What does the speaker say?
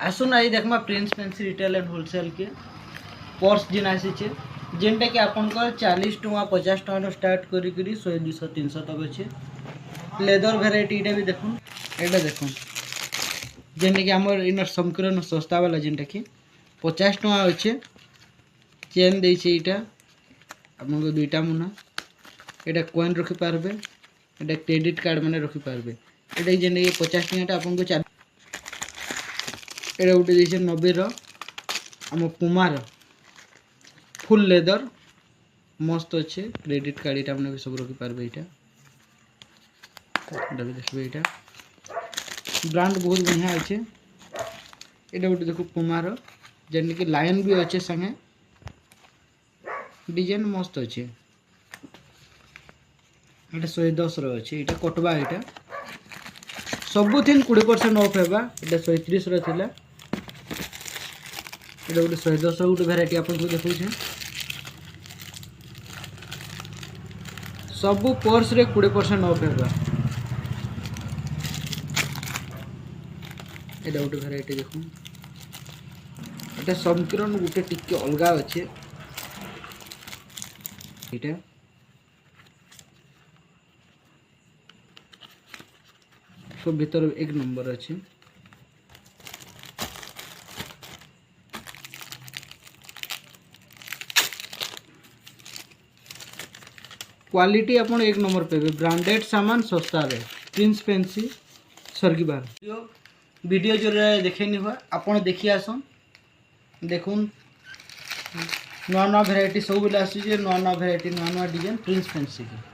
आसुन आई देखमा prince fancy retail and wholesale के पर्स जिन आसीचे जेनटा कि आपनकर 40 टका 50 टका स्टार्ट करी 100 200 300 तक अच्छे लेदर वेराइटी इटा भी देखुन एटा देखुन जेनटा कि आमर इनर संकीर्ण सस्ता वाला जेनटा कि 50 टका अच्छे चेन देइछे इटा आपनको दुईटा मुना एटा कॉइन रखि पारबे एटा क्रेडिट कार्ड माने रखि पारबे एटा जेनटा कि 50 टका आपनको एटा गोटे देइछे 90 रो आम पुमार फुल लेदर मस्त अच्छे क्रेडिट कार्ड इटा हमने भी सब रखि पारबे इटा भी देखबे इटा ब्रांड बहुत बढ़िया अच्छे एटा गोटे देखो पुमार जेन कि लाइन भी अच्छे संगे डिजाइन मस्त अच्छे एटा 110 रो अच्छे इटा कटवा इटा सबुथिन 20% ऑफ हेबा एटा 130 रो थिला एटा गोटे 110 रो गोटे वेराइटी आपन को देखौ छै सबु पर्स रे 20% ऑफ हेबा एटा गोटे वेराइटी देखो एटा संकीर्ण गोटे टिके अलगा अच्छे एटा सब भीतर एक नंबर अच्छे क्वालिटी अपन एक नंबर पे ब्रांडेड सामान सस्ता रे प्रिंस फैंसी सर्गिबार वीडियो जो देखे नहीं हुआ आपन देखी आसन देखुन नुआ नुआ भेराइटी सब बेले आसी नुआ नुआ भेराइटी नुआ नुआ डिजाइन प्रिंस फैंसी की